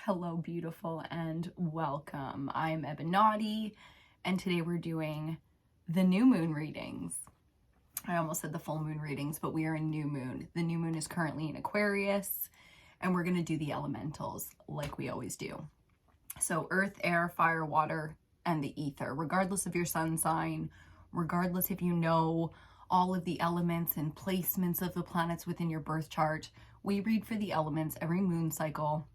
Hello, beautiful, and welcome. I'm EBINOTTI, and today we're doing the new moon readings. I almost said the full moon readings, but we are in new moon. The new moon is currently in Aquarius, and we're going to do the elementals like we always do. So earth, air, fire, water, and the ether, regardless of your sun sign, regardless if you know all of the elements and placements of the planets within your birth chart, we read for the elements every moon cycle.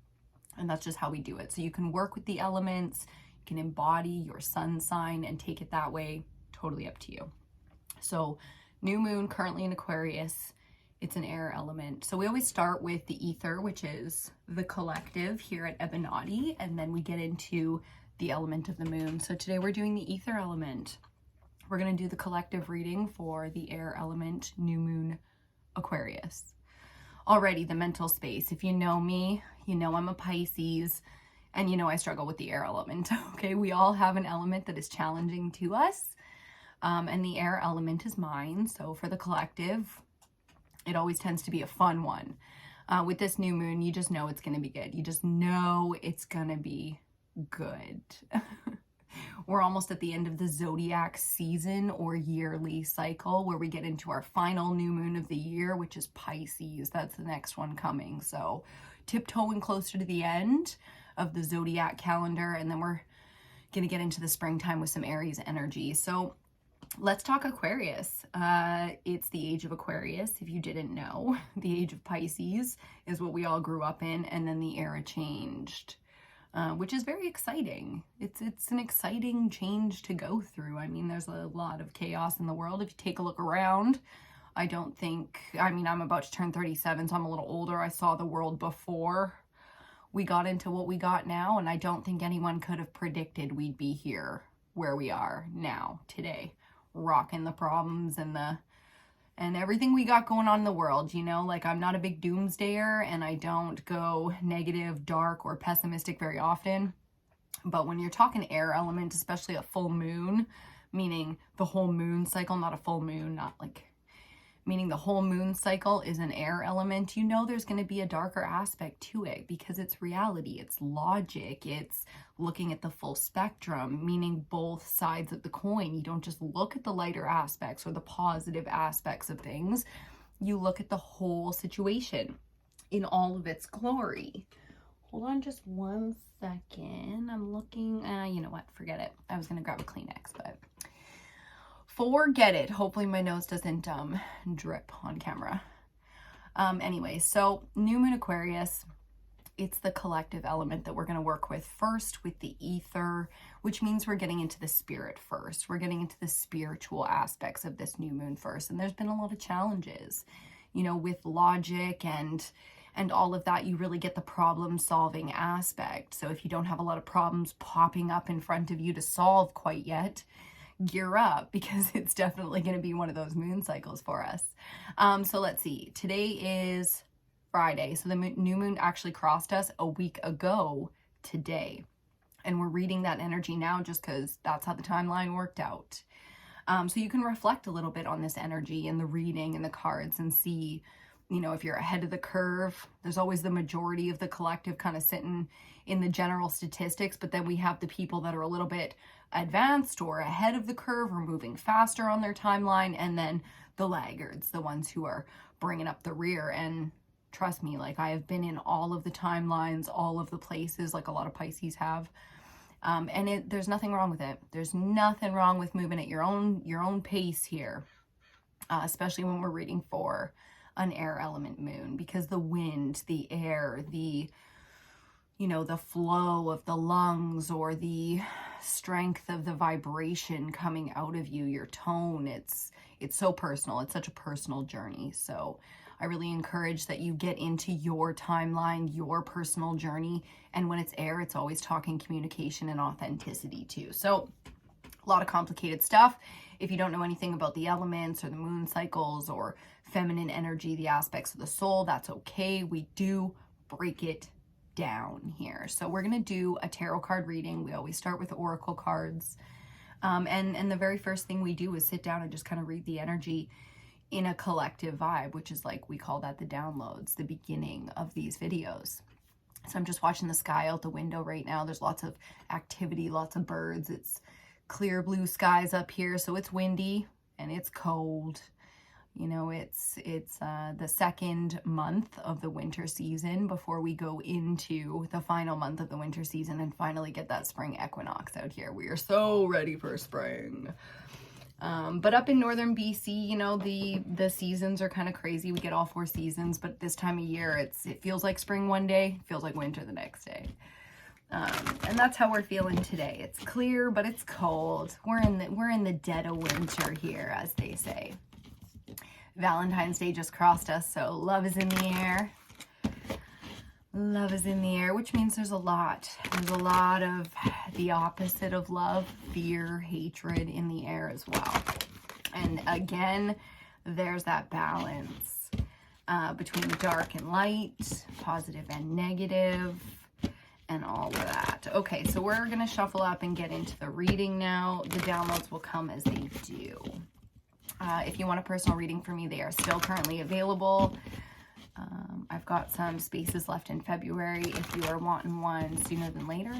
And that's just how we do it. So you can work with the elements, you can embody your sun sign and take it that way, totally up to you. So new moon currently in Aquarius, it's an air element. So we always start with the ether, which is the collective here at EBINOTTI, and then we get into the element of the moon. So today we're doing the ether element. We're going to do the collective reading for the air element, new moon, Aquarius. Already the mental space. If you know me, you know I'm a Pisces, and you know I struggle with the air element. Okay, we all have an element that is challenging to us, and the air element is mine. So for the collective, it always tends to be a fun one. With this new moon, you just know it's going to be good. You just know it's going to be good. We're almost at the end of the zodiac season or yearly cycle where we get into our final new moon of the year, which is Pisces. That's the next one coming. So tiptoeing closer to the end of the zodiac calendar, and then we're going to get into the springtime with some Aries energy. So let's talk Aquarius. It's the age of Aquarius. If you didn't know, the age of Pisces is what we all grew up in, and then the era changed. Which is very exciting. It's an exciting change to go through. I mean, there's a lot of chaos in the world. If you take a look around, I'm about to turn 37, so I'm a little older. I saw the world before we got into what we got now, and I don't think anyone could have predicted we'd be here where we are now, today, rocking the problems and everything we got going on in the world, you know, like I'm not a big doomsdayer and I don't go negative, dark, or pessimistic very often. But when you're talking air element, especially a full moon, meaning the whole moon cycle, not a full moon, meaning the whole moon cycle is an air element, you know there's going to be a darker aspect to it because it's reality, it's logic, it's looking at the full spectrum, meaning both sides of the coin. You don't just look at the lighter aspects or the positive aspects of things. You look at the whole situation in all of its glory. Hold on just one second. I'm looking, you know what, forget it. I was going to grab a Kleenex, but forget it. Hopefully my nose doesn't drip on camera. Anyway, so new moon Aquarius, it's the collective element that we're going to work with first with the ether, which means we're getting into the spirit first. We're getting into the spiritual aspects of this new moon first. And there's been a lot of challenges, you know, with logic and all of that. You really get the problem solving aspect. So if you don't have a lot of problems popping up in front of you to solve quite yet, gear up, because it's definitely going to be one of those moon cycles for us. So let's see. Today is Friday. So the new moon actually crossed us a week ago today. And we're reading that energy now just because that's how the timeline worked out. So you can reflect a little bit on this energy and the reading and the cards and see, you know, if you're ahead of the curve. There's always the majority of the collective kind of sitting in the general statistics, but then we have the people that are a little bit advanced or ahead of the curve or moving faster on their timeline, and then the laggards, the ones who are bringing up the rear. And trust me, like I have been in all of the timelines, all of the places, like a lot of Pisces have, and there's nothing wrong with it. There's nothing wrong with moving at your own pace here, especially when we're reading for an air element moon, because the wind, the air, the flow of the lungs or the strength of the vibration coming out of you, your tone, it's so personal. It's such a personal journey. So I really encourage that you get into your timeline, your personal journey. And when it's air, it's always talking communication and authenticity too. So a lot of complicated stuff. If you don't know anything about the elements or the moon cycles or feminine energy, the aspects of the soul, that's okay. We do break it down here. So we're going to do a tarot card reading. We always start with oracle cards. And the very first thing we do is sit down and just kind of read the energy in a collective vibe, which is like, we call that the downloads, the beginning of these videos. So I'm just watching the sky out the window right now. There's lots of activity, lots of birds. It's clear blue skies up here, so it's windy and it's cold. You know, it's the second month of the winter season before we go into the final month of the winter season and finally get that spring equinox out here. We are so ready for spring. But up in northern BC, you know, the seasons are kind of crazy. We get all 4 seasons, but this time of year, it feels like spring one day, feels like winter the next day. And that's how we're feeling today. It's clear, but it's cold. We're in the dead of winter here, as they say. Valentine's Day just crossed us, so love is in the air. Love is in the air, which means there's a lot. There's a lot of the opposite of love, fear, hatred in the air as well. And again, there's that balance between the dark and light, positive and negative, and all of that. Okay, so we're going to shuffle up and get into the reading now. The downloads will come as they do. If you want a personal reading from me, they are still currently available. I've got some spaces left in February if you are wanting one sooner than later.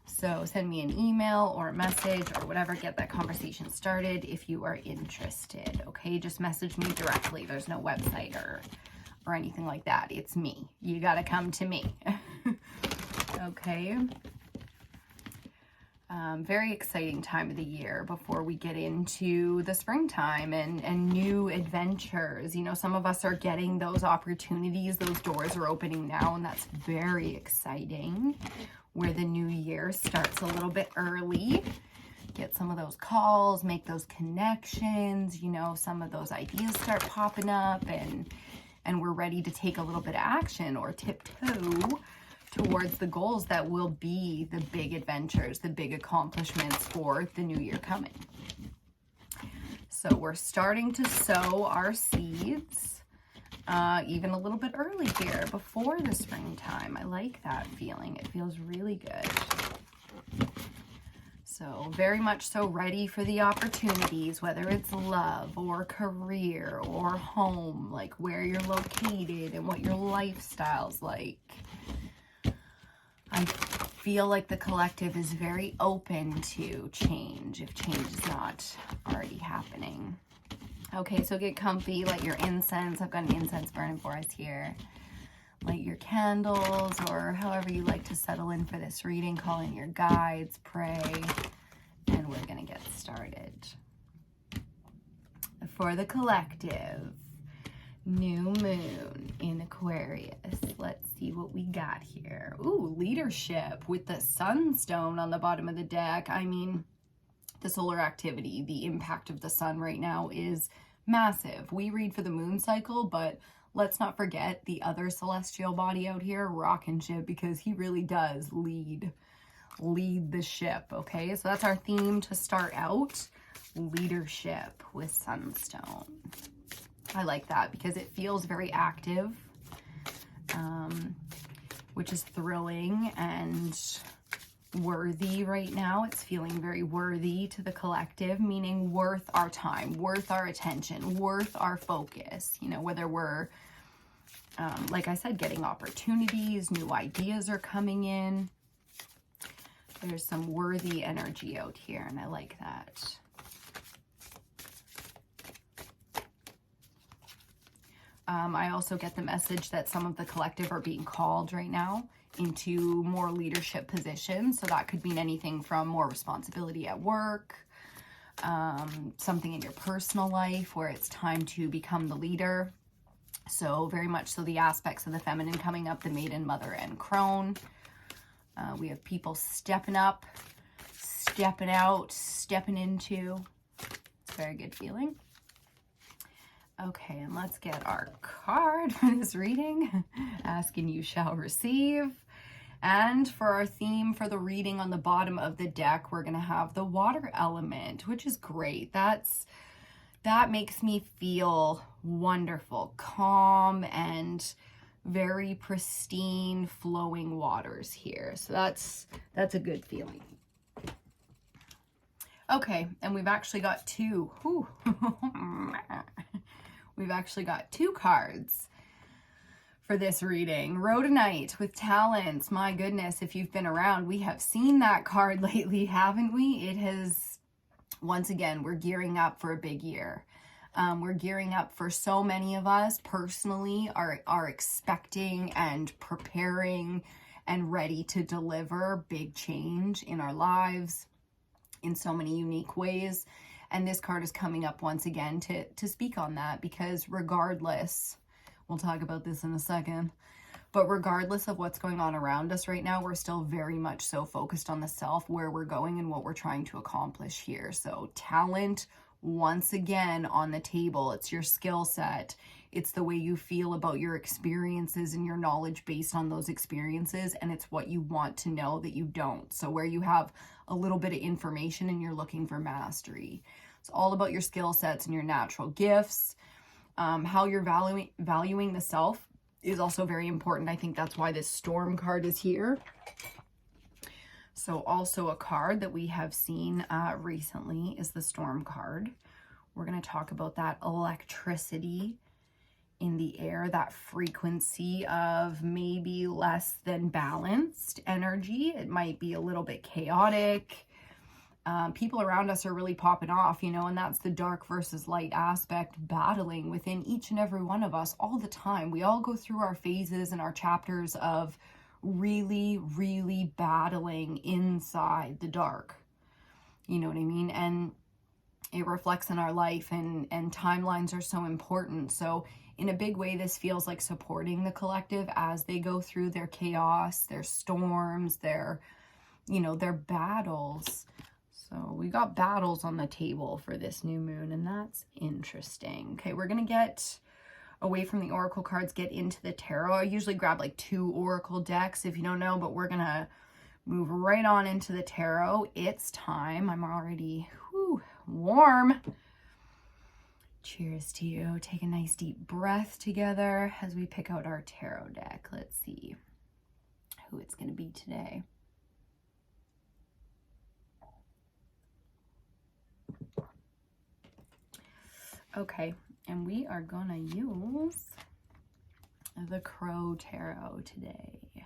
So send me an email or a message or whatever, get that conversation started if you are interested, okay? Just message me directly. There's no website or anything like that. It's me. You got to come to me. Okay. Very exciting time of the year before we get into the springtime and new adventures. You know, some of us are getting those opportunities. Those doors are opening now, and that's very exciting. Where the new year starts a little bit early. Get some of those calls, make those connections. You know, some of those ideas start popping up, and we're ready to take a little bit of action or tiptoe towards the goals that will be the big adventures, the big accomplishments for the new year coming. So we're starting to sow our seeds even a little bit early here before the springtime. I like that feeling. It feels really good. So very much so ready for the opportunities, whether it's love or career or home, like where you're located and what your lifestyle's like. I feel like the collective is very open to change if change is not already happening. Okay, so get comfy, light your incense. I've got an incense burning for us here. Light your candles or however you like to settle in for this reading. Call in your guides, pray, and we're going to get started. For the collective, new moon in Aquarius. Let's see what we got here. Ooh, leadership with the sunstone on the bottom of the deck. I mean, the solar activity, the impact of the sun right now is massive. We read for the moon cycle, but let's not forget the other celestial body out here, rocking ship, because he really does lead the ship. Okay, so that's our theme to start out, leadership with sunstone. I like that because it feels very active, which is thrilling and worthy right now. It's feeling very worthy to the collective, meaning worth our time, worth our attention, worth our focus. You know, whether we're, like I said, getting opportunities, new ideas are coming in. There's some worthy energy out here, and I like that. I also get the message that some of the collective are being called right now into more leadership positions. So that could mean anything from more responsibility at work, something in your personal life where it's time to become the leader. So very much so the aspects of the feminine coming up, the maiden, mother, and crone. We have people stepping up, stepping out, stepping into. It's a very good feeling. Okay, and let's get our card for this reading. Ask and you shall receive. And for our theme for the reading on the bottom of the deck, we're going to have the water element, which is great. That makes me feel wonderful, calm, and very pristine flowing waters here. So that's a good feeling. Okay, and we've actually got two. We've actually got two cards for this reading. Rhodonite with talents. My goodness, if you've been around, we have seen that card lately, haven't we? It has, once again, we're gearing up for a big year. We're gearing up for so many of us personally are expecting and preparing and ready to deliver big change in our lives in so many unique ways. And this card is coming up once again to speak on that, because regardless, we'll talk about this in a second, but regardless of what's going on around us right now, we're still very much so focused on the self, where we're going and what we're trying to accomplish here. So talent, once again, on the table. It's your skill set. It's the way you feel about your experiences and your knowledge based on those experiences. And it's what you want to know that you don't. So where you have a little bit of information and you're looking for mastery. It's all about your skill sets and your natural gifts. How you're valuing the self is also very important. I think that's why this Storm card is here. So also a card that we have seen recently is the Storm card. We're going to talk about that electricity in the air, that frequency of maybe less than balanced energy. It might be a little bit chaotic. People around us are really popping off, you know, and that's the dark versus light aspect battling within each and every one of us all the time. We all go through our phases and our chapters of really, really battling inside the dark. You know what I mean? And it reflects in our life, and timelines are so important. So in a big way, this feels like supporting the collective as they go through their chaos, their storms, their, you know, their battles. So we got battles on the table for this new moon, and that's interesting. Okay, we're going to get away from the oracle cards, get into the tarot. I usually grab like 2 oracle decks if you don't know, but we're going to move right on into the tarot. It's time. I'm already warm. Cheers to you. Take a nice deep breath together as we pick out our tarot deck. Let's see who it's going to be today. Okay, and we are gonna use the Crow Tarot today.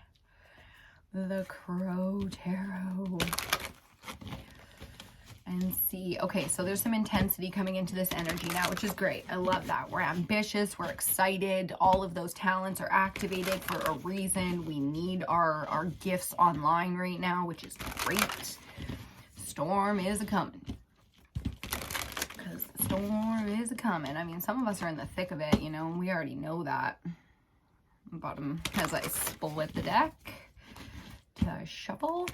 The Crow Tarot. And see, okay, so there's some intensity coming into this energy now, which is great. I love that. We're ambitious, we're excited. All of those talents are activated for a reason. We need our gifts online right now, which is great. Storm is a-coming. Storm is coming. I mean, some of us are in the thick of it, you know, and we already know that. Bottom, as I split the deck to shuffle,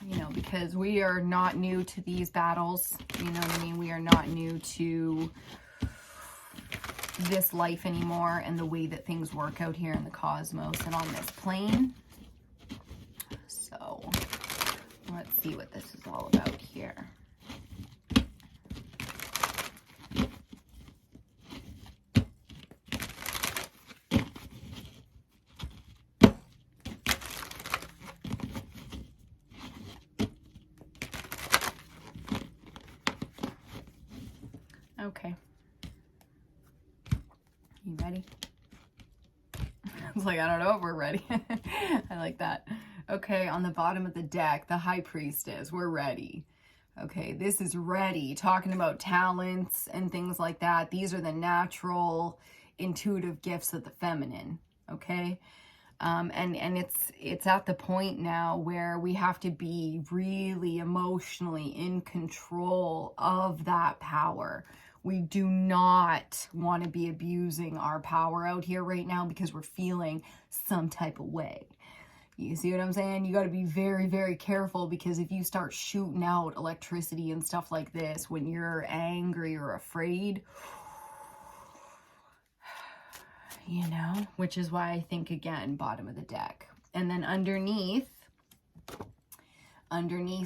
you know, because we are not new to these battles, you know what I mean? We are not new to this life anymore and the way that things work out here in the cosmos and on this plane. So let's see what this is all about here. Okay. You ready? It's like, I don't know if we're ready. I like that. Okay, on the bottom of the deck, the High Priestess, we're ready. Okay, this is ready. Talking about talents and things like that. These are the natural, intuitive gifts of the feminine. Okay? And it's at the point now where we have to be really emotionally in control of that power. We do not want to be abusing our power out here right now because we're feeling some type of way. You see what I'm saying? You got to be very, very careful, because if you start shooting out electricity and stuff like this when you're angry or afraid, you know, which is why I think, again, bottom of the deck. And then underneath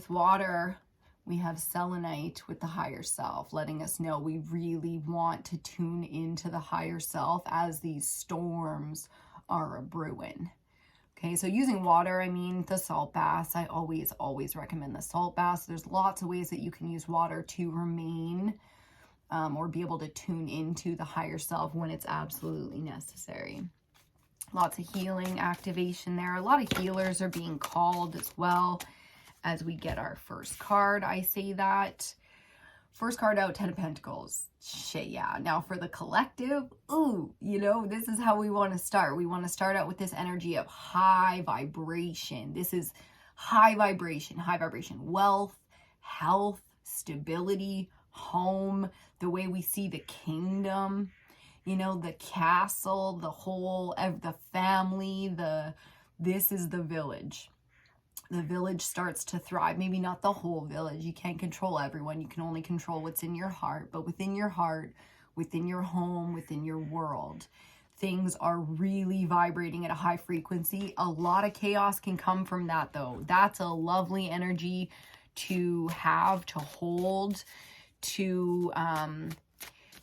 water, we have selenite with the higher self, letting us know we really want to tune into the higher self as these storms are a brewing. Okay, so using water, I mean the salt baths. I always recommend the salt baths. There's lots of ways that you can use water to remain or be able to tune into the higher self when it's absolutely necessary. Lots of healing activation there. A lot of healers are being called as well as we get our first card. I say that. First card out, 10 of Pentacles. Shit, yeah. Now for the collective, ooh, you know, this is how we want to start. We want to start out with this energy of high vibration. This is high vibration, wealth, health, stability, home, the way we see the kingdom, you know, the castle, the whole, the family, this is the village. The village starts to thrive. Maybe not the whole village. You can't control everyone. You can only control what's in your heart. But within your heart, within your home, within your world, things are really vibrating at a high frequency. A lot of chaos can come from that, though. That's a lovely energy to have, to hold, to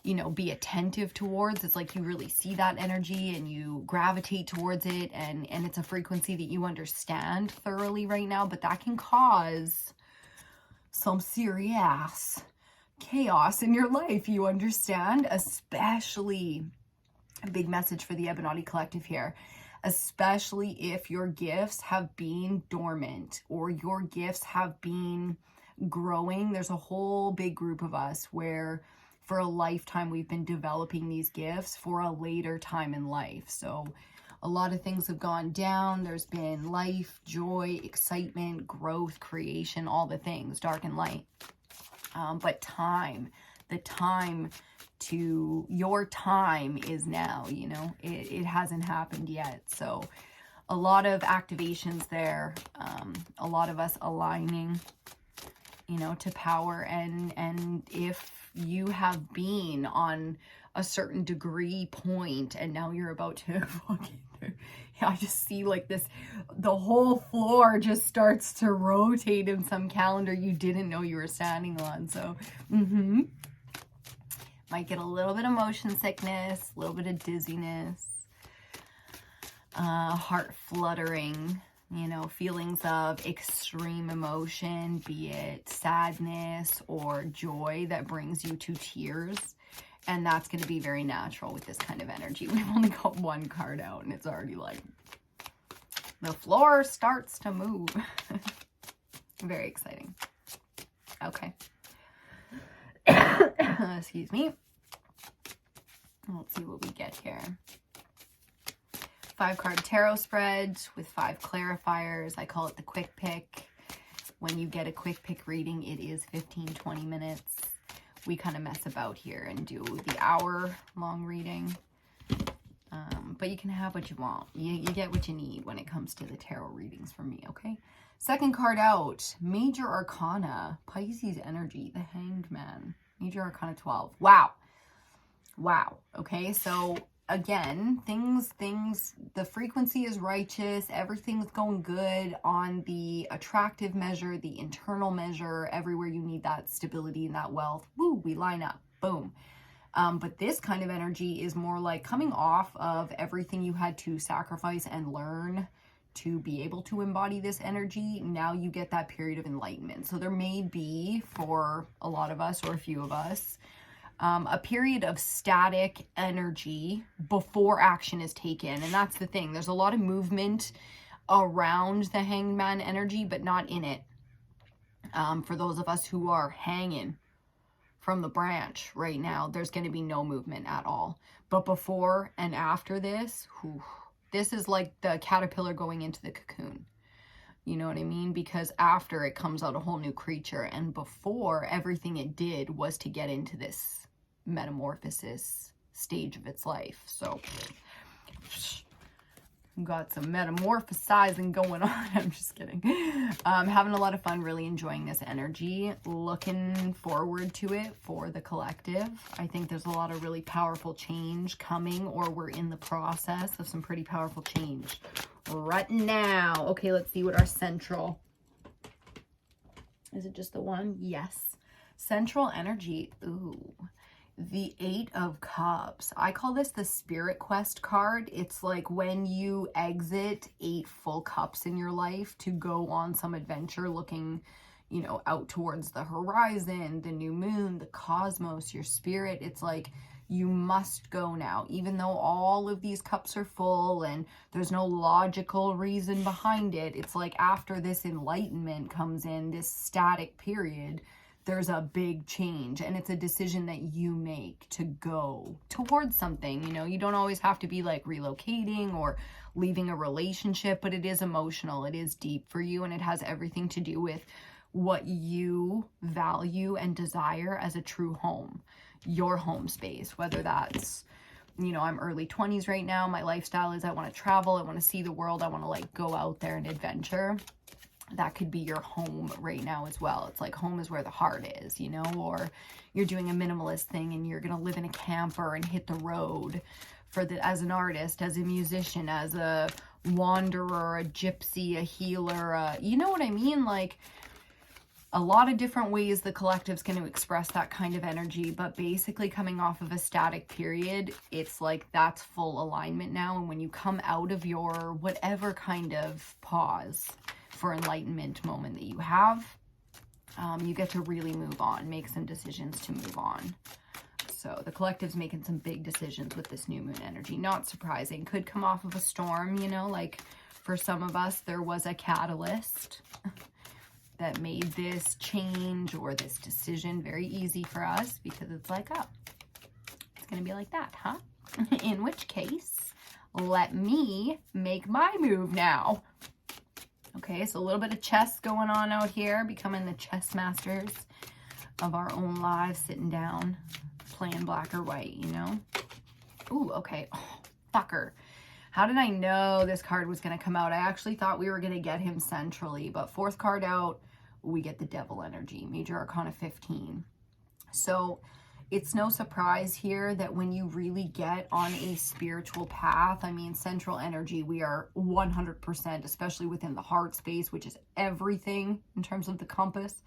you know, be attentive towards. It's like you really see that energy and you gravitate towards it, and it's a frequency that you understand thoroughly right now, but that can cause some serious chaos in your life, you understand? Especially, a big message for the EBINOTTI collective here, especially if your gifts have been dormant or your gifts have been growing. There's a whole big group of us where for a lifetime we've been developing these gifts for a later time in life. So a lot of things have gone down. There's been life, joy, excitement, growth, creation, all the things, dark and light. But time, your time is now, you know, it hasn't happened yet. So a lot of activations there, a lot of us aligning, you know, to power. And if you have been on a certain degree point and now you're about to fucking, I just see like this, the whole floor just starts to rotate in some calendar you didn't know you were standing on. So might get a little bit of motion sickness, a little bit of dizziness, heart fluttering, you know, feelings of extreme emotion, be it sadness or joy that brings you to tears. And that's going to be very natural with this kind of energy. We've only got one card out and it's already like the floor starts to move. Very exciting. Okay. Excuse me. Let's see what we get here. 5-card tarot spread with 5 clarifiers. I call it the quick pick. When you get a quick pick reading, it is 15-20 minutes. We kind of mess about here and do the hour-long reading. But you can have what you want. You get what you need when it comes to the tarot readings from me, okay? Second card out, Major Arcana, Pisces energy, the Hanged Man. Major Arcana 12. Wow. Wow. Okay, so again, the frequency is righteous, everything's going good on the attractive measure, the internal measure, everywhere you need that stability and that wealth. Woo, we line up. Boom. But this kind of energy is more like coming off of everything you had to sacrifice and learn to be able to embody this energy. Now you get that period of enlightenment. So there may be, for a lot of us or a few of us, a period of static energy before action is taken. And that's the thing. There's a lot of movement around the Hanged Man energy, but not in it. For those of us who are hanging from the branch right now, there's going to be no movement at all. But before and after this, this is like the caterpillar going into the cocoon. You know what I mean? Because after it comes out a whole new creature, and before, everything it did was to get into this metamorphosis stage of its life. So got some metamorphosizing going on. I'm just kidding. Having a lot of fun, really enjoying this energy, looking forward to it for the collective. I think there's a lot of really powerful change coming, or we're in the process of some pretty powerful change right now. Okay, let's see what our central, is it just the one? Yes. Central energy. Ooh. The 8 of Cups. I call this the Spirit Quest card. It's like when you exit 8 full cups in your life to go on some adventure looking, you know, out towards the horizon, the new moon, the cosmos, your spirit. It's like You must go now, even though all of these cups are full and there's no logical reason behind it. It's like after this enlightenment comes in, this static period, there's a big change, and it's a decision that you make to go towards something. You know, you don't always have to be like relocating or leaving a relationship, but it is emotional, it is deep for you, and it has everything to do with what you value and desire as a true home, your home space. Whether that's, you know, I'm early 20s right now, my lifestyle is I want to travel, I want to see the world, I want to like go out there and adventure. That could be your home right now as well. It's like home is where the heart is, you know, or you're doing a minimalist thing and you're going to live in a camper and hit the road for the, as an artist, as a musician, as a wanderer, a gypsy, a healer, you know what I mean? Like a lot of different ways the collective's going to express that kind of energy, but basically coming off of a static period, it's like that's full alignment now. And when you come out of your whatever kind of pause for enlightenment moment that you have, you get to really move on, make some decisions to move on. So the collective's making some big decisions with this new moon energy. Not surprising. Could come off of a storm, you know, like for some of us, there was a catalyst that made this change or this decision very easy for us, because it's like, oh, it's going to be like that, huh? In which case, let me make my move now. Okay, so a little bit of chess going on out here, becoming the chess masters of our own lives, sitting down, playing black or white, you know? Ooh, okay. Oh, fucker. How did I know this card was going to come out? I actually thought we were going to get him centrally, but fourth card out, we get the Devil energy, Major Arcana 15. So it's no surprise here that when you really get on a spiritual path, I mean, central energy, we are 100%, especially within the heart space, which is everything in terms of the compass.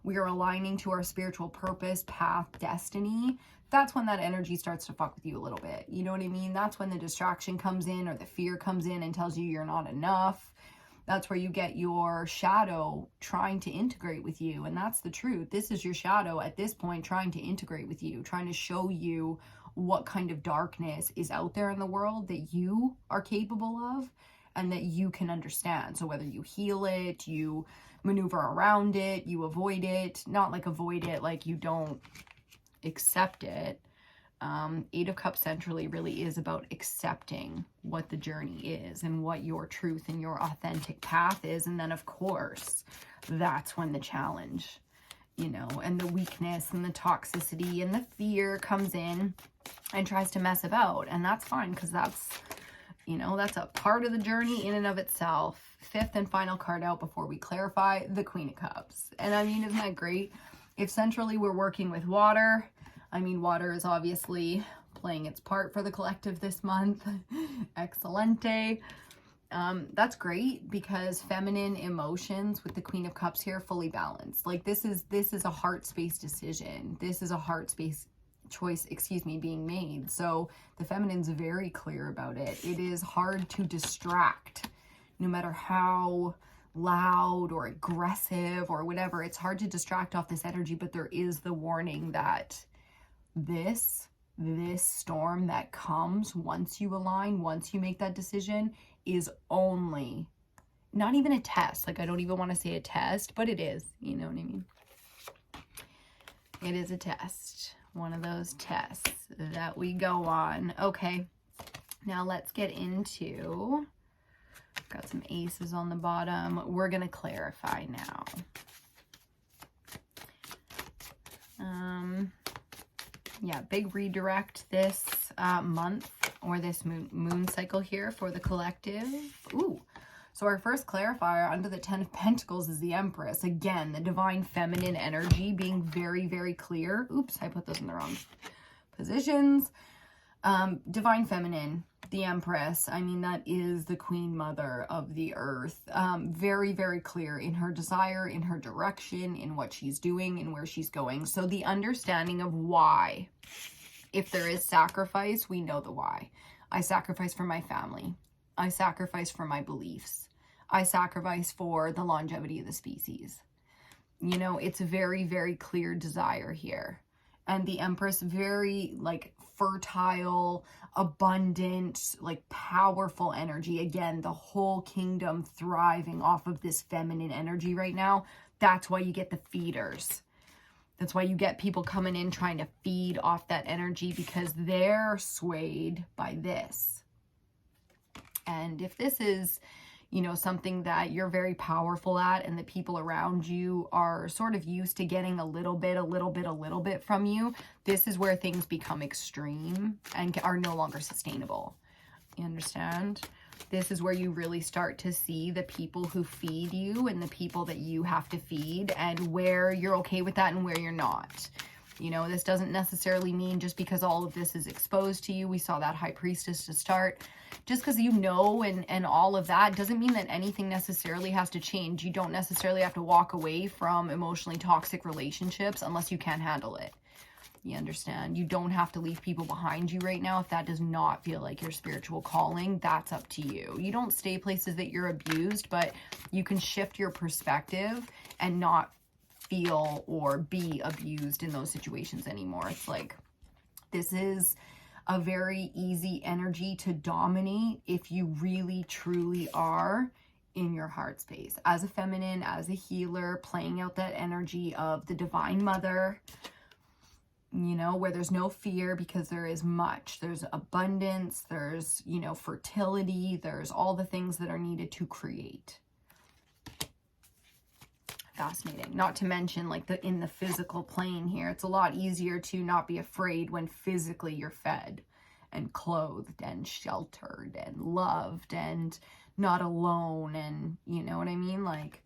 We are aligning to our spiritual purpose, path, destiny. That's when that energy starts to fuck with you a little bit. You know what I mean? That's when the distraction comes in or the fear comes in and tells you you're not enough. That's where you get your shadow trying to integrate with you. And that's the truth. This is your shadow at this point trying to integrate with you, trying to show you what kind of darkness is out there in the world that you are capable of and that you can understand. So whether you heal it, you maneuver around it, you avoid it, not like avoid it like you don't accept it. Eight of Cups centrally really is about accepting what the journey is and what your truth and your authentic path is. And then, of course, that's when the challenge, you know, and the weakness and the toxicity and the fear comes in and tries to mess about. And that's fine, because that's, you know, that's a part of the journey in and of itself. Fifth and final card out before we clarify, the Queen of Cups. And I mean, isn't that great? If centrally we're working with water, I mean, water is obviously playing its part for the collective this month. Excelente. That's great, because feminine emotions with the Queen of Cups here fully balanced. Like this is a heart space decision. This is a heart space choice, being made. So the feminine's very clear about it. It is hard to distract, no matter how loud or aggressive or whatever. It's hard to distract off this energy, but there is the warning that this storm that comes once you align, once you make that decision, is only, not even a test. Like, I don't even want to say a test, but it is, you know what I mean? It is a test. One of those tests that we go on. Okay, now let's get into, got some aces on the bottom. We're going to clarify now. Yeah, big redirect this month, or this moon cycle here for the collective. Ooh, so our first clarifier under the 10 of Pentacles is the Empress. Again, the divine feminine energy being very, very clear. Oops, I put those in the wrong positions. Divine feminine, the Empress, I mean, that is the Queen Mother of the Earth. Very, very clear in her desire, in her direction, in what she's doing, and where she's going. So the understanding of why. If there is sacrifice, we know the why. I sacrifice for my family. I sacrifice for my beliefs. I sacrifice for the longevity of the species. You know, it's a very, very clear desire here. And the Empress, very like fertile, abundant, like powerful energy. Again, the whole kingdom thriving off of this feminine energy right now. That's why you get the feeders. That's why you get people coming in trying to feed off that energy, because they're swayed by this. And if this is, you know, something that you're very powerful at, and the people around you are sort of used to getting a little bit from you, this is where things become extreme and are no longer sustainable. You understand? This is where you really start to see the people who feed you and the people that you have to feed, and where you're okay with that and where you're not. You know, this doesn't necessarily mean just because all of this is exposed to you. We saw that High Priestess to start. Just because you know and all of that doesn't mean that anything necessarily has to change. You don't necessarily have to walk away from emotionally toxic relationships unless you can't handle it. You understand? You don't have to leave people behind you right now if that does not feel like your spiritual calling. That's up to you. You don't stay places that you're abused, but you can shift your perspective and not feel or be abused in those situations anymore. It's like, this is a very easy energy to dominate if you really truly are in your heart space as a feminine, as a healer, playing out that energy of the Divine Mother, you know, where there's no fear because there is much. There's abundance, there's, you know, fertility, there's all the things that are needed to create. Fascinating. Not to mention, like, in the physical plane here, it's a lot easier to not be afraid when physically you're fed and clothed and sheltered and loved and not alone, and you know what I mean? Like,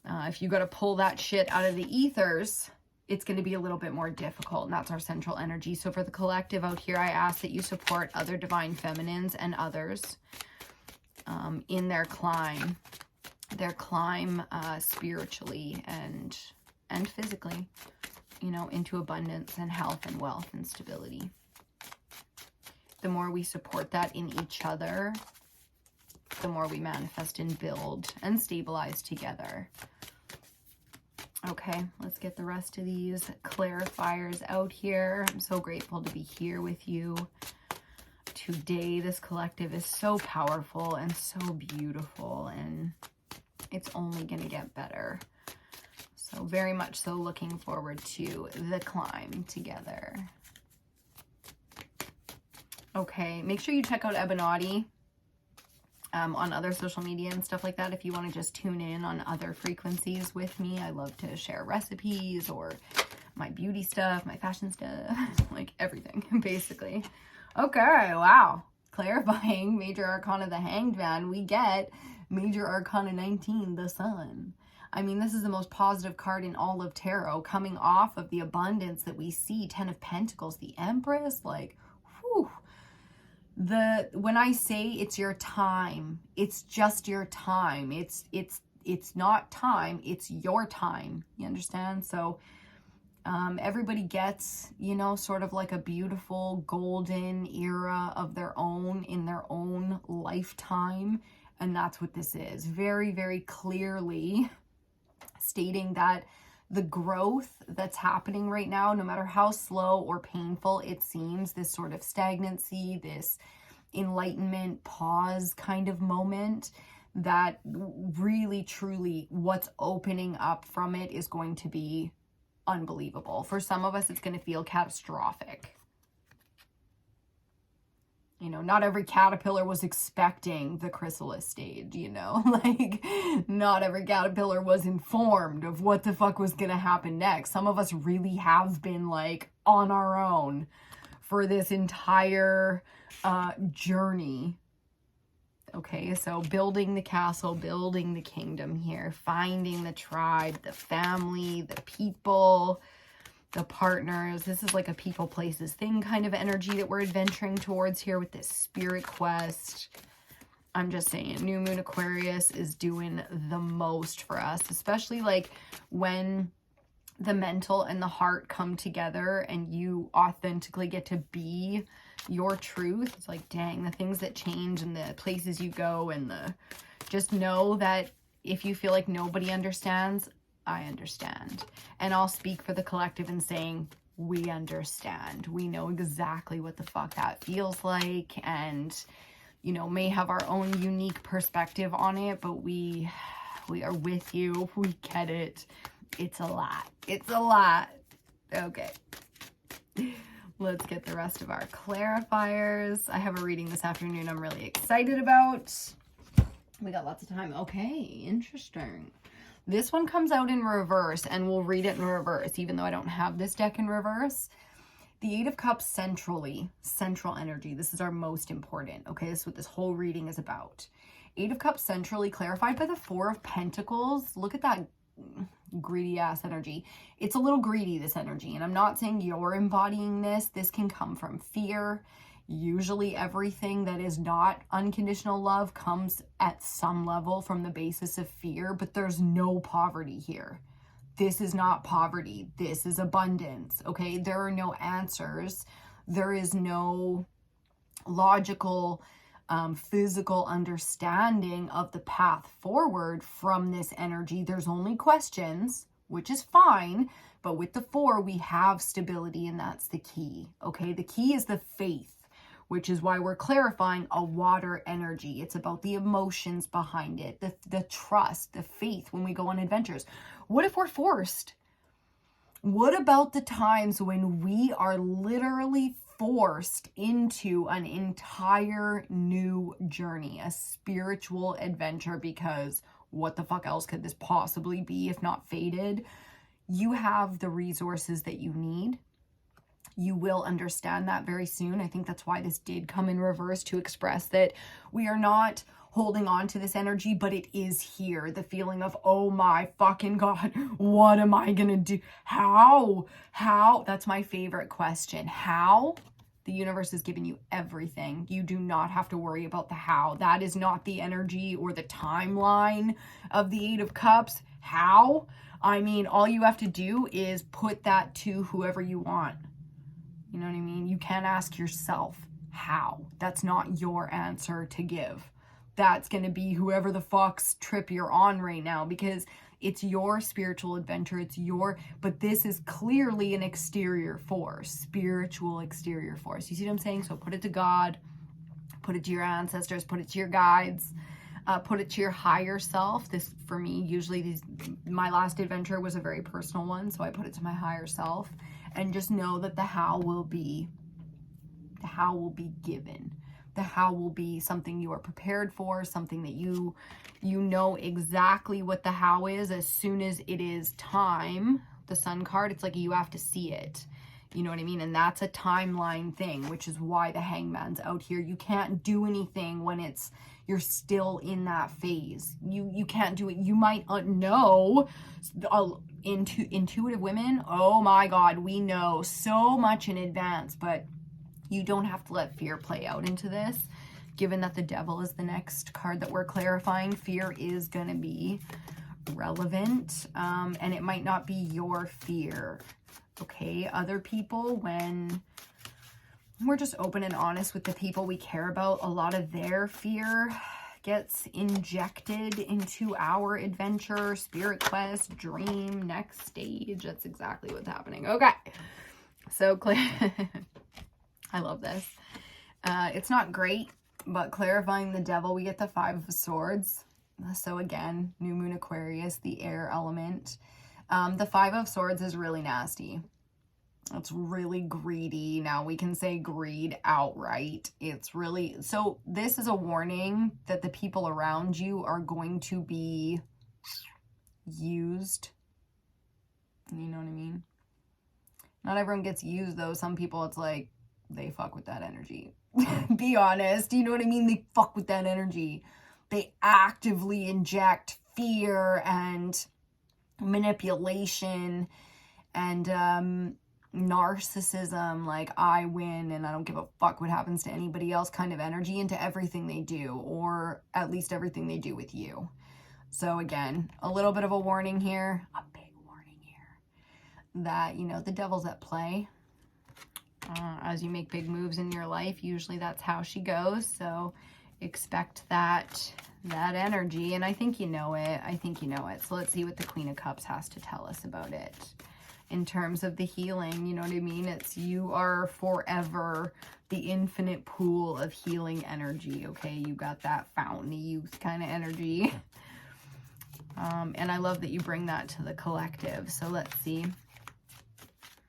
if you got to pull that shit out of the ethers, it's going to be a little bit more difficult, and that's our central energy. So for the collective out here, I ask that you support other divine feminines and others in their climb spiritually and physically, you know, into abundance and health and wealth and stability. The more we support that in each other, the more we manifest and build and stabilize together. Okay, let's get the rest of these clarifiers out here. I'm so grateful to be here with you today. This collective is so powerful and so beautiful, and it's only going to get better. So very much so looking forward to the climb together. Okay, make sure you check out EBINOTTI on other social media and stuff like that if you want to just tune in on other frequencies with me. I love to share recipes or my beauty stuff, my fashion stuff, like everything, basically. Okay, wow. Clarifying Major Arcana the Hanged Man, we get Major Arcana 19, the Sun. I mean, this is the most positive card in all of tarot, coming off of the abundance that we see. 10 of Pentacles, the Empress, like, whew. When I say it's your time, it's just your time. It's not time, it's your time. You understand? So everybody gets, you know, sort of like a beautiful golden era of their own in their own lifetime. And that's what this is. Very, very clearly stating that the growth that's happening right now, no matter how slow or painful it seems, this sort of stagnancy, this enlightenment pause kind of moment, that really, truly what's opening up from it is going to be unbelievable. For some of us, it's going to feel catastrophic. You know, not every caterpillar was expecting the chrysalis stage, you know, like not every caterpillar was informed of what the fuck was going to happen next. Some of us really have been like on our own for this entire journey. Okay, so building the castle, building the kingdom here, finding the tribe, the family, the people, the partners. This is like a people, places, thing kind of energy that we're adventuring towards here with this spirit quest. I'm just saying, new moon Aquarius is doing the most for us, especially like when the mental and the heart come together and you authentically get to be your truth. It's like, dang, the things that change and the places you go, and just know that if you feel like nobody understands, I understand. And I'll speak for the collective in saying we understand. We know exactly what the fuck that feels like, and, you know, may have our own unique perspective on it, but we are with you. We get it. It's a lot. It's a lot. Okay. Let's get the rest of our clarifiers. I have a reading this afternoon I'm really excited about. We got lots of time. Okay, interesting. This one comes out in reverse, and we'll read it in reverse, even though I don't have this deck in reverse. The Eight of Cups central energy. This is our most important. Okay, this is what this whole reading is about. Eight of Cups centrally, clarified by the Four of Pentacles. Look at that greedy ass energy. It's a little greedy, this energy, and I'm not saying you're embodying this. This can come from fear. Usually everything that is not unconditional love comes at some level from the basis of fear, but there's no poverty here. This is not poverty. This is abundance. Okay, there are no answers. There is no logical physical understanding of the path forward from this energy. There's only questions, which is fine, but with the Four, we have stability, and that's the key. Okay, the key is the faith, which is why we're clarifying a water energy. It's about the emotions behind it, the trust, the faith when we go on adventures. What if we're forced? What about the times when we are literally forced into an entire new journey, a spiritual adventure, because what the fuck else could this possibly be if not fated? You have the resources that you need. You will understand that very soon. I think that's why this did come in reverse, to express that we are not holding on to this energy, but it is here. The feeling of, oh my fucking God, what am I gonna do? How? That's my favorite question. How? The universe is giving you everything. You do not have to worry about the how. That is not the energy or the timeline of the Eight of Cups. How? I mean, all you have to do is put that to whoever you want. You know what I mean? You can't ask yourself how. That's not your answer to give. That's going to be whoever the fuck's trip you're on right now, because it's your spiritual adventure. But this is clearly an exterior force, spiritual exterior force. You see what I'm saying? So put it to God, put it to your ancestors, put it to your guides, put it to your higher self. This, for me, usually my last adventure was a very personal one, so I put it to my higher self, and just know that the how will be given. The how will be something you are prepared for, something that you know exactly what the how is as soon as it is time. The Sun card, it's like you have to see it. You know what I mean? And that's a timeline thing, which is why the Hangman's out here. You can't do anything when you're still in that phase. You can't do it. You might know. Intuitive women, oh my God, we know so much in advance, but you don't have to let fear play out into this. Given that the Devil is the next card that we're clarifying, fear is going to be relevant, and it might not be your fear. Okay, other people, when we're just open and honest with the people we care about, a lot of their fear gets injected into our adventure, spirit quest, dream, next stage. That's exactly what's happening. Okay, so I love this. It's not great, but clarifying the Devil, we get the Five of Swords. So again, new moon Aquarius, the air element. The Five of Swords is really nasty. It's really greedy. Now we can say greed outright. It's really, so this is a warning that the people around you are going to be used. You know what I mean? Not everyone gets used though. Some people, it's like, they fuck with that energy. Be honest. You know what I mean? They fuck with that energy. They actively inject fear and manipulation and narcissism, like I win and I don't give a fuck what happens to anybody else kind of energy into everything they do, or at least everything they do with you. So again, a little bit of a warning here, a big warning here, that, you know, the devil's at play. As you make big moves in your life, usually that's how she goes. So expect that energy, and I think you know it. I think you know it. So let's see what the Queen of Cups has to tell us about it. in terms of the healing. You know what I mean? It's you are forever the infinite pool of healing energy, okay? You got that fountain of youth kind of energy. And I love that you bring that to the collective. So let's see.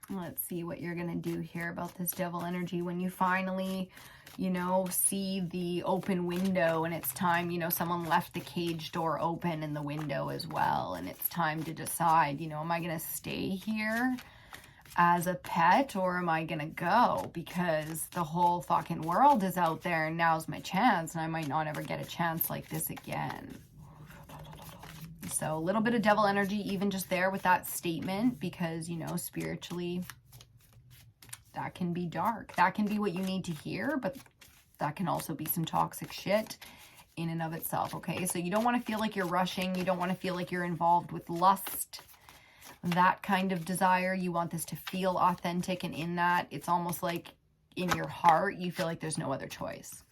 Let's see what you're going to do here about this devil energy when you finally, you know, see the open window and it's time, you know, someone left the cage door open in the window as well. And it's time to decide, you know, am I going to stay here as a pet or am I going to go? Because the whole fucking world is out there and now's my chance and I might not ever get a chance like this again. So a little bit of devil energy even just there with that statement, because, you know, spiritually that can be dark. That can be what you need to hear, but that can also be some toxic shit in and of itself, okay? So you don't want to feel like you're rushing. You don't want to feel like you're involved with lust, that kind of desire. You want this to feel authentic, and in that, it's almost like in your heart, you feel like there's no other choice.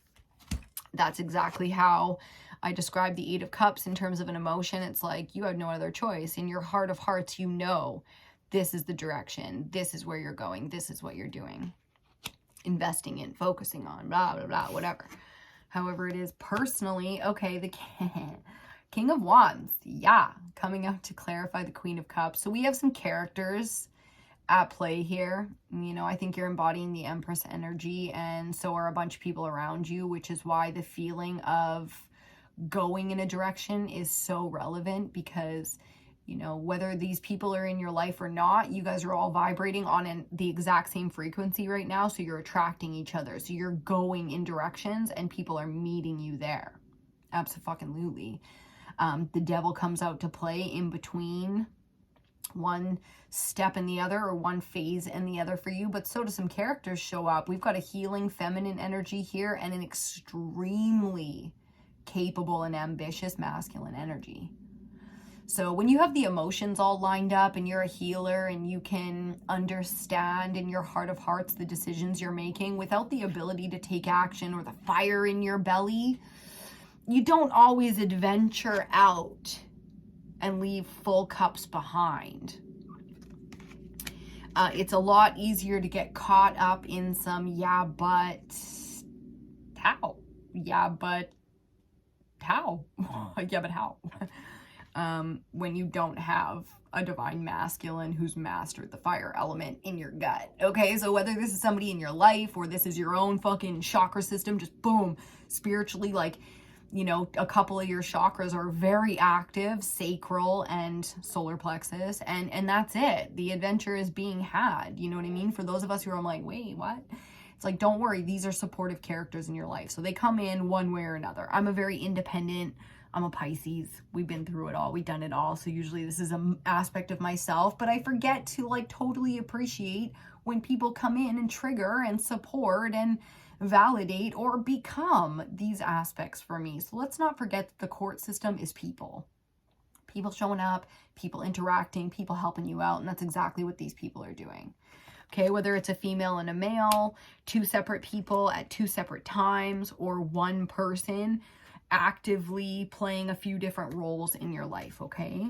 That's exactly how I describe the Eight of Cups in terms of an emotion. It's like you have no other choice. In your heart of hearts, you know this is the direction. This is where you're going. This is what you're doing. Investing in, focusing on, blah, blah, blah, whatever. However it is personally, okay, the King of Wands. Yeah, coming out to clarify the Queen of Cups. So we have some characters at play here. You know, I think you're embodying the Empress energy, and so are a bunch of people around you, which is why the feeling of going in a direction is so relevant, because, you know, whether these people are in your life or not, you guys are all vibrating on the exact same frequency right now, so you're attracting each other. So you're going in directions and people are meeting you there. Abso-fucking-lutely. The devil comes out to play in between one step and the other, or one phase and the other for you, but so do some characters show up. We've got a healing feminine energy here and an extremely capable and ambitious masculine energy. So when you have the emotions all lined up and you're a healer and you can understand in your heart of hearts the decisions you're making without the ability to take action or the fire in your belly, you don't always adventure out and leave full cups behind. It's a lot easier to get caught up in some yeah, but how? Yeah, but how? Yeah, but how? When you don't have a divine masculine who's mastered the fire element in your gut. Okay, so whether this is somebody in your life or this is your own fucking chakra system, just boom, spiritually, like, you know, a couple of your chakras are very active, sacral and solar plexus, and that's it. The adventure is being had, you know what I mean? For those of us who are like, wait, what? It's like, don't worry, these are supportive characters in your life. So they come in one way or another. I'm a very independent, I'm a Pisces. We've been through it all. We've done it all. So usually this is an aspect of myself, but I forget to like totally appreciate when people come in and trigger and support and validate or become these aspects for me. So let's not forget that the court system is people. People showing up, people interacting, people helping you out. And that's exactly what these people are doing. Okay, whether it's a female and a male, two separate people at two separate times, or one person actively playing a few different roles in your life, okay?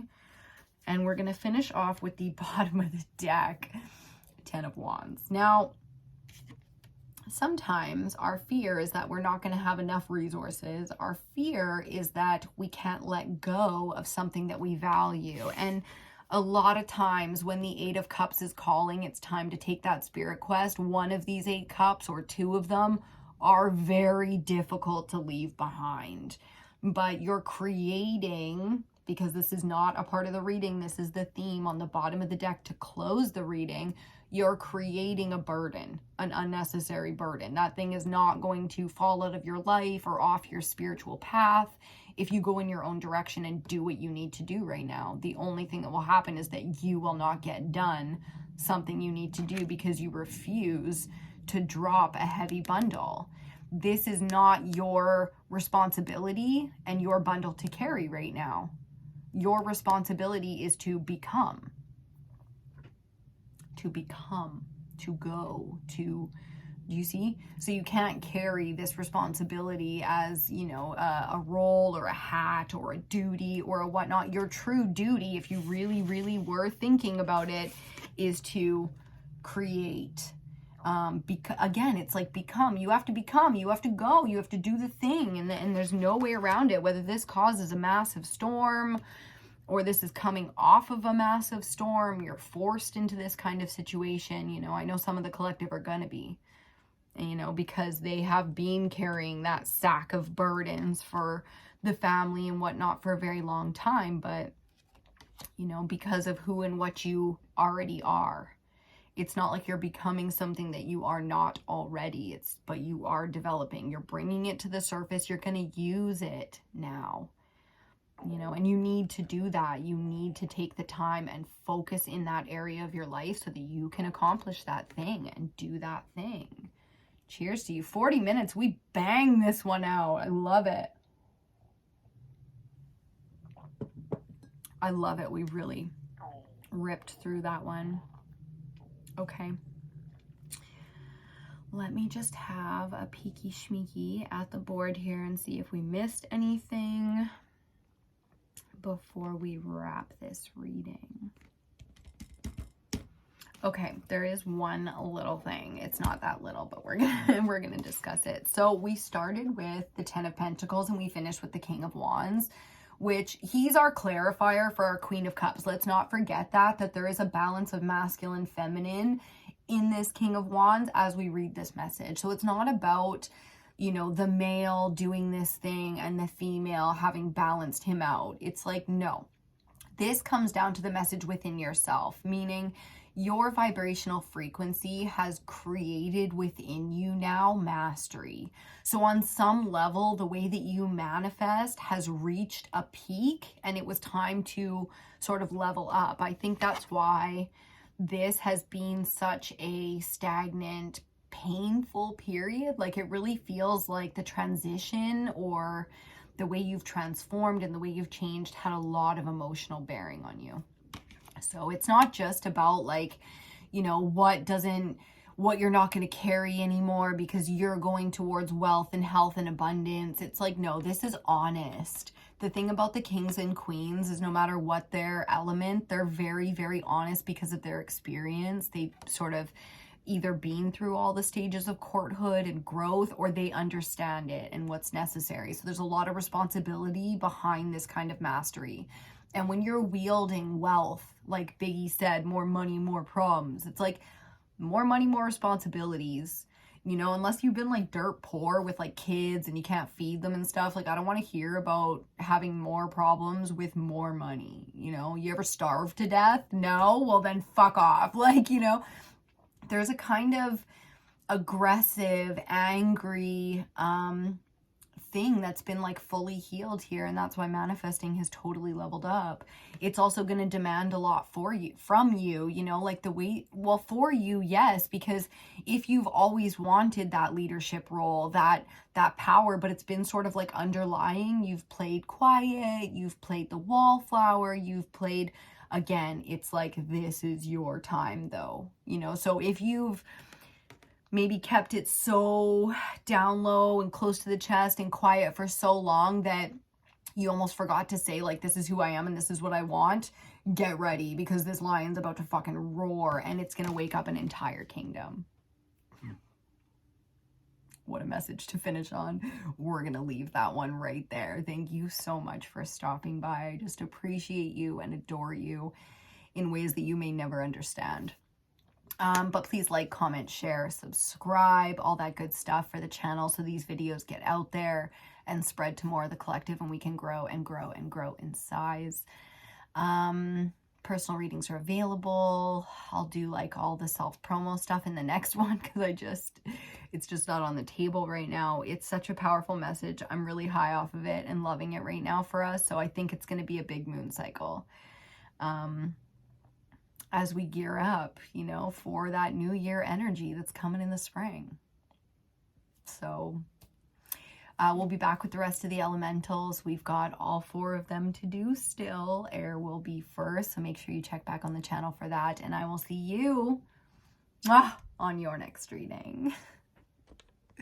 And we're going to finish off with the bottom of the deck, Ten of Wands. Now, sometimes our fear is that we're not going to have enough resources. Our fear is that we can't let go of something that we value. And a lot of times when the Eight of Cups is calling, it's time to take that spirit quest. One of these 8 cups or 2 of them are very difficult to leave behind. But you're creating, because this is not a part of the reading, this is the theme on the bottom of the deck to close the reading, you're creating a burden, an unnecessary burden. That thing is not going to fall out of your life or off your spiritual path if you go in your own direction and do what you need to do right now. The only thing that will happen is that you will not get done something you need to do because you refuse to drop a heavy bundle. This is not your responsibility and your bundle to carry right now. Your responsibility is to become, to go, to Do you see? So you can't carry this responsibility as, you know, a role or a hat or a duty or a whatnot. Your true duty, if you really, really were thinking about it, is to create. Again, it's like become. You have to become. You have to go. You have to do the thing. And there's no way around it. Whether this causes a massive storm or this is coming off of a massive storm, you're forced into this kind of situation. You know, I know some of the collective are going to be, you know, because they have been carrying that sack of burdens for the family and whatnot for a very long time. But, you know, because of who and what you already are, it's not like you're becoming something that you are not already. But you are developing. You're bringing it to the surface. You're going to use it now. You know, and you need to do that. You need to take the time and focus in that area of your life so that you can accomplish that thing and do that thing. Cheers to you. 40 minutes. We bang this one out. I love it. I love it. We really ripped through that one. Okay. Let me just have a peeky schmeeky at the board here and see if we missed anything before we wrap this reading. Okay, there is one little thing. It's not that little, but we're gonna discuss it. So we started with the 10 of Pentacles and we finished with the King of Wands, which he's our clarifier for our Queen of Cups. Let's not forget that there is a balance of masculine, feminine in this King of Wands as we read this message. So it's not about, you know, the male doing this thing and the female having balanced him out. It's like, no, this comes down to the message within yourself, meaning your vibrational frequency has created within you now mastery. So on some level, the way that you manifest has reached a peak and it was time to sort of level up. I think that's why this has been such a stagnant, painful period. Like it really feels like the transition or the way you've transformed and the way you've changed had a lot of emotional bearing on you. So it's not just about like, you know, what you're not going to carry anymore because you're going towards wealth and health and abundance. It's like, no, this is honest. The thing about the kings and queens is no matter what their element, they're very, very honest because of their experience. They've sort of either been through all the stages of courthood and growth, or they understand it and what's necessary. So there's a lot of responsibility behind this kind of mastery. And when you're wielding wealth, like Biggie said, more money, more problems. It's like more money, more responsibilities. You know, unless you've been like dirt poor with like kids and you can't feed them and stuff. Like, I don't want to hear about having more problems with more money. You know, you ever starved to death? No? Well, then fuck off. Like, you know, there's a kind of aggressive, angry, thing that's been like fully healed here, and that's why manifesting has totally leveled up. It's also going to demand a lot from you, you know, like the way, well, for you, yes, because if you've always wanted that leadership role, that power, but it's been sort of like underlying, you've played quiet, you've played the wallflower, you've played, again, it's like, this is your time though, you know. So if you've maybe kept it so down low and close to the chest and quiet for so long that you almost forgot to say, like, this is who I am and this is what I want, get ready, because this lion's about to fucking roar and it's gonna wake up an entire kingdom. What a message to finish on. We're gonna leave that one right there. Thank you so much for stopping by. I just appreciate you and adore you in ways that you may never understand. But please like, comment, share, subscribe, all that good stuff for the channel so these videos get out there and spread to more of the collective and we can grow and grow and grow in size. Personal readings are available. I'll do like all the self-promo stuff in the next one because it's just not on the table right now. It's such a powerful message. I'm really high off of it and loving it right now for us. So I think it's going to be a big moon cycle. As we gear up, you know, for that new year energy that's coming in the spring. So we'll be back with the rest of the elementals. We've got all 4 of them to do still. Air will be first, so make sure you check back on the channel for that. And I will see you on your next reading.